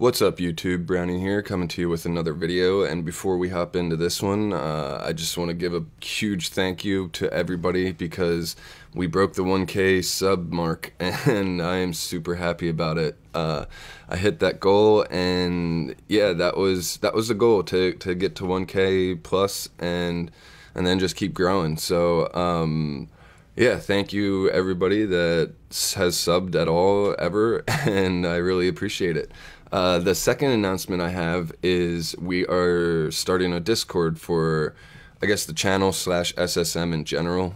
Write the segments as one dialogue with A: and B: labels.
A: What's up YouTube, Brownie here, coming to you with another video, and before we hop into this one, I just want to give a huge thank you to everybody because we broke the 1K sub mark, and I am super happy about it. I hit that goal, and yeah, that was the goal, to get to 1K plus, and then just keep growing. So, yeah, thank you everybody that has subbed at all ever, and I really appreciate it. The second announcement I have is we are starting a Discord for, I guess, the channel / SSM in general.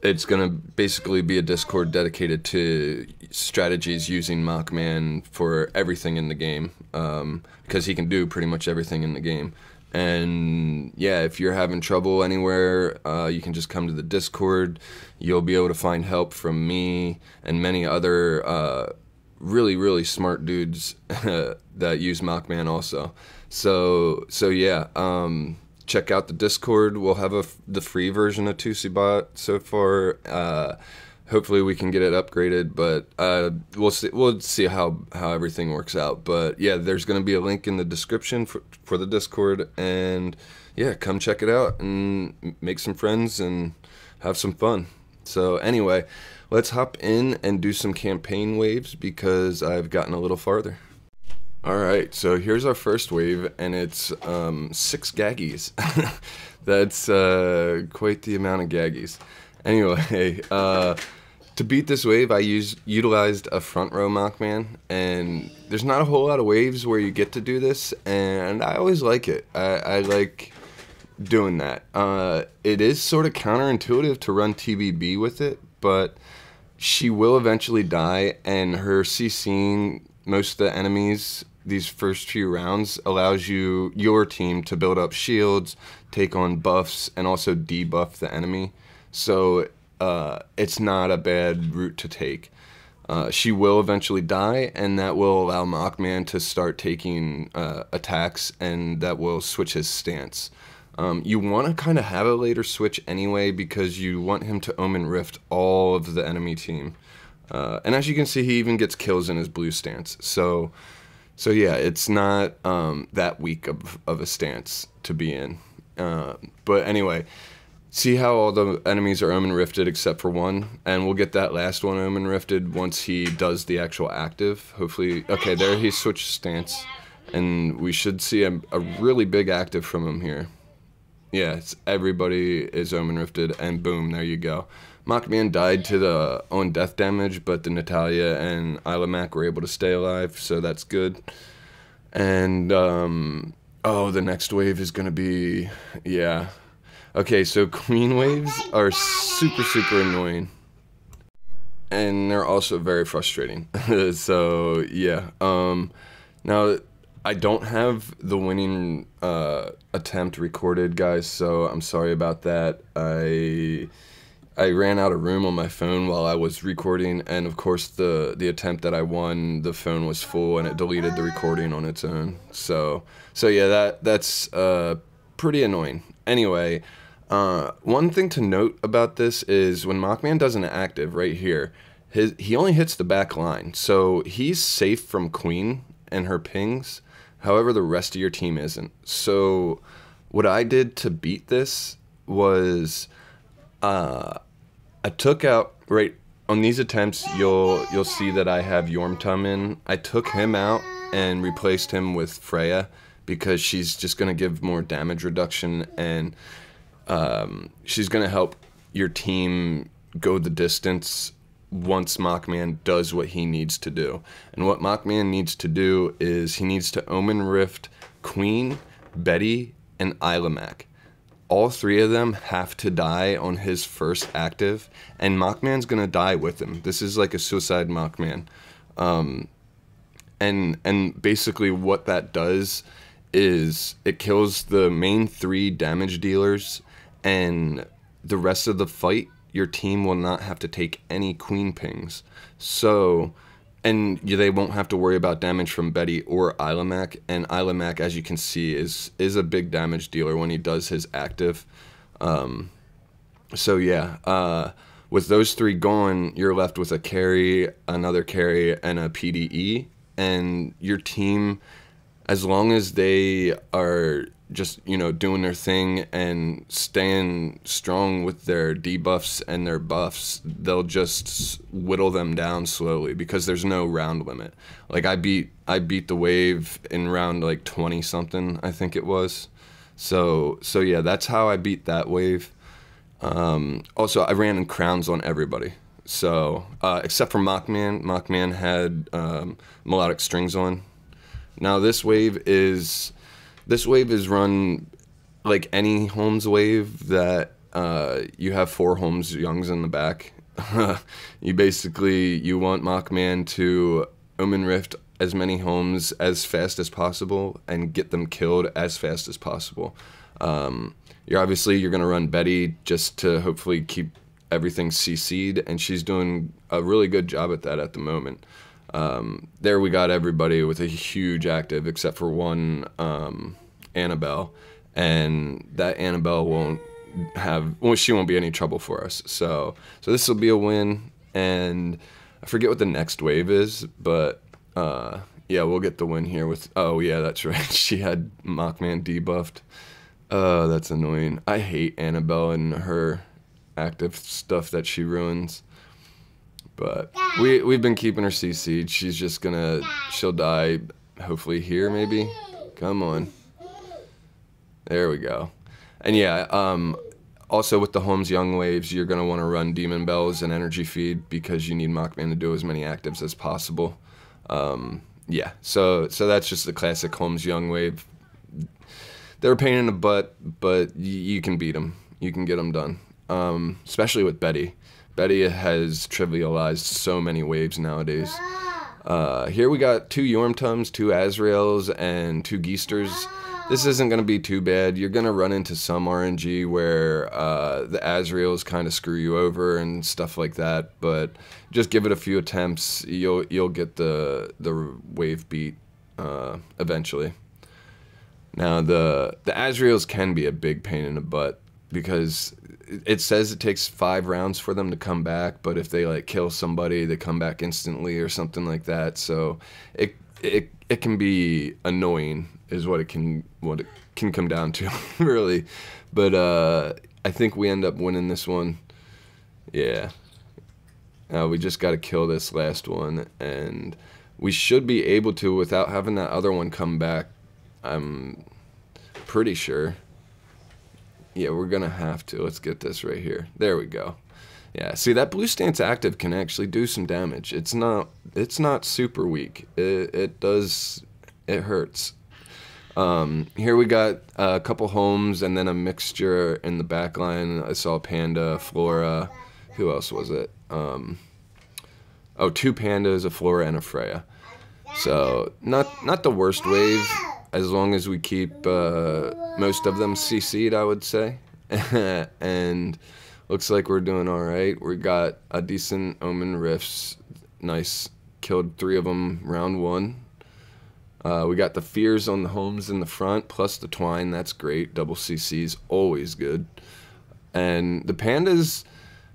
A: It's going to basically be a Discord dedicated to strategies using Mockman for everything in the game, because he can do pretty much everything in the game. And yeah, if you're having trouble anywhere, you can just come to the Discord. You'll be able to find help from me and many other really smart dudes that use Mockman also. So yeah, check out the Discord. We'll have the free version of TusiBot so far. Hopefully we can get it upgraded, but we'll see how everything works out. But yeah, there's going to be a link in the description for the Discord, and yeah, come check it out and make some friends and have some fun. So anyway, let's hop in and do some campaign waves because I've gotten a little farther. Alright, so here's our first wave, and it's 6 gaggies. That's quite the amount of gaggies. Anyway, to beat this wave, I utilized a front row Mockman, and there's not a whole lot of waves where you get to do this, and I always like it. I like doing that. It is sort of counterintuitive to run TBB with it, but she will eventually die, and her CCing most of the enemies these first few rounds allows your team to build up shields, take on buffs, and also debuff the enemy. So it's not a bad route to take. She will eventually die, and that will allow Mockman to start taking attacks, and that will switch his stance. You want to kind of have a later switch anyway because you want him to Omen Rift all of the enemy team. And as you can see, he even gets kills in his blue stance. So yeah, it's not that weak of a stance to be in. But anyway, see how all the enemies are Omen Rifted except for one, and we'll get that last one Omen Rifted once he does the actual active. Hopefully, okay, there he switched stance, and we should see a really big active from him here. Yeah, everybody is Omen Rifted, and boom, there you go. Mockman died to the own death damage, but the Natalia and Ilamac were able to stay alive, so that's good. And, oh, the next wave is going to be, yeah. Okay, so queen waves are super annoying. And they're also very frustrating. So, yeah. Now, I don't have the winning attempt recorded, guys, so I'm sorry about that. I ran out of room on my phone while I was recording, and of course the attempt that I won, the phone was full and it deleted the recording on its own. So yeah, that's pretty annoying. Anyway, one thing to note about this is when Mockman does an active right here, he only hits the back line, so he's safe from Queen and her pings. However, the rest of your team isn't. So what I did to beat this was I took out, right on these attempts, you'll see that I have Yormtum in. I took him out and replaced him with Freya because she's just going to give more damage reduction, and she's going to help your team go the distance once Mockman does what he needs to do. And what Mockman needs to do is he needs to Omen Rift Queen, Betty, and Ilamac. All three of them have to die on his first active, and Mockman's gonna die with him. This is like a suicide Mockman. And basically what that does is it kills the main 3 damage dealers, and the rest of the fight your team will not have to take any queen pings. So, and they won't have to worry about damage from Betty or Ilamac. And Ilamac, as you can see, is a big damage dealer when he does his active. So yeah, with those 3 gone, you're left with a carry, another carry, and a PDE. and your team, as long as they are just, you know, doing their thing and staying strong with their debuffs and their buffs, they'll just whittle them down slowly because there's no round limit. Like I beat the wave in round like 20 something, I think it was. So yeah, that's how I beat that wave. Also, I ran in crowns on everybody. So except for Mockman. Mockman had melodic strings on. Now this wave is run like any Holmes wave that you have 4 Holmes Youngs in the back. You want Mockman to Omen Rift as many Holmes as fast as possible and get them killed as fast as possible. You're gonna run Betty just to hopefully keep everything CC'd, and she's doing a really good job at that at the moment. There we got everybody with a huge active except for one Annabelle, and that Annabelle she won't be any trouble for us. So this will be a win, and I forget what the next wave is, but yeah, we'll get the win here with, oh yeah, that's right, she had Mockman debuffed. That's annoying. I hate Annabelle and her active stuff that she ruins. But we've been keeping her CC'd. She's just she'll die hopefully here maybe. Come on. There we go. And yeah, also with the Holmes Young waves, you're gonna want to run Demon Bells and Energy Feed because you need Mockman to do as many actives as possible. Yeah, so that's just the classic Holmes Young wave. They're a pain in the butt, but you can beat them. You can get them done. Especially with Betty. Betty has trivialized so many waves nowadays. Here we got 2 Yormtums, 2 Azraels, and 2 Geisters. This isn't going to be too bad. You're going to run into some RNG where the Azraels kind of screw you over and stuff like that, but just give it a few attempts. You'll get the wave beat eventually. Now the Azraels can be a big pain in the butt because it says it takes 5 rounds for them to come back, but if they like kill somebody, they come back instantly or something like that. So it can be annoying, is what it can come down to, really. But I think we end up winning this one. Yeah. We just got to kill this last one, and we should be able to without having that other one come back. I'm pretty sure. Yeah, we're gonna have to. Let's get this right here. There we go. Yeah, see, that blue stance active can actually do some damage. It's not super weak. It hurts. Here we got a couple Holmes and then a mixture in the back line. I saw Panda, Flora. Who else was it? Oh, 2 Pandas, a Flora, and a Freya. So not the worst wave, as long as we keep most of them CC'd, I would say. And looks like we're doing all right. We got a decent Omen Rifts. Nice. Killed 3 of them round 1. We got the Fears on the Holmes in the front, plus the Twine. That's great. Double CC's always good. And the Pandas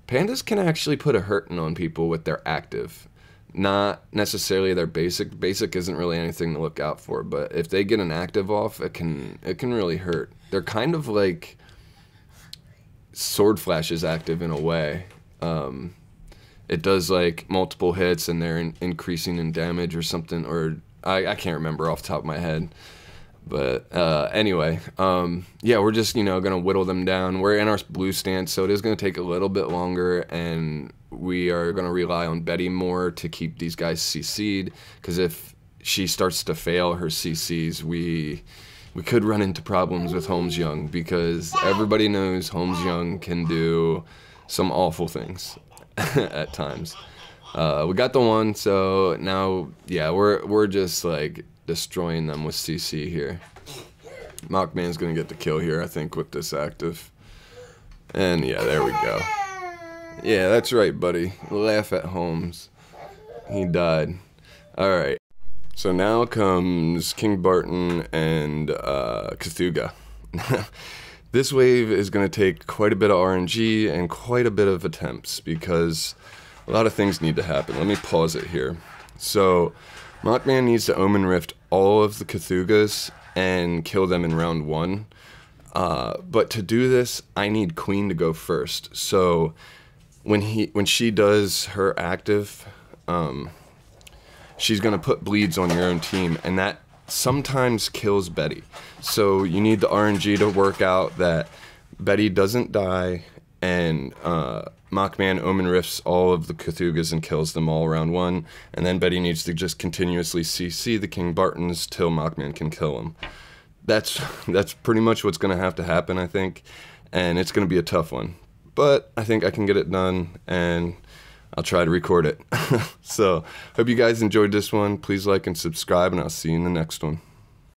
A: can actually put a hurting on people with their active. Not necessarily their basic. Basic isn't really anything to look out for, but if they get an active off, it can really hurt. They're kind of like Sword Flash's active in a way. It does like multiple hits and they're increasing in damage or something, or I can't remember off the top of my head. But anyway, yeah, we're just, gonna whittle them down. We're in our blue stance, so it is gonna take a little bit longer, and we are gonna rely on Betty more to keep these guys CC'd, because if she starts to fail her CCs, we could run into problems with Holmes Young, because everybody knows Holmes Young can do some awful things at times. We got the one, so now, yeah, we're just like destroying them with CC here. Mockman's gonna get the kill here, I think, with this active. And yeah, there we go. Yeah, that's right, buddy. Laugh at Holmes. He died. Alright. So now comes King Barton and Cthulhu. This wave is going to take quite a bit of RNG and quite a bit of attempts, because a lot of things need to happen. Let me pause it here. So Mothman needs to Omen Rift all of the Cthulhu's and kill them in round 1. But to do this, I need Queen to go first. So when she does her active, she's gonna put bleeds on your own team, and that sometimes kills Betty. So you need the RNG to work out that Betty doesn't die, and Mothman Omen Rifts all of the Cthulhu's and kills them all round 1, and then Betty needs to just continuously CC the King Bartons till Mothman can kill him. That's pretty much what's going to have to happen, I think, and it's going to be a tough one. But I think I can get it done, and I'll try to record it. So, hope you guys enjoyed this one. Please like and subscribe, and I'll see you in the next one.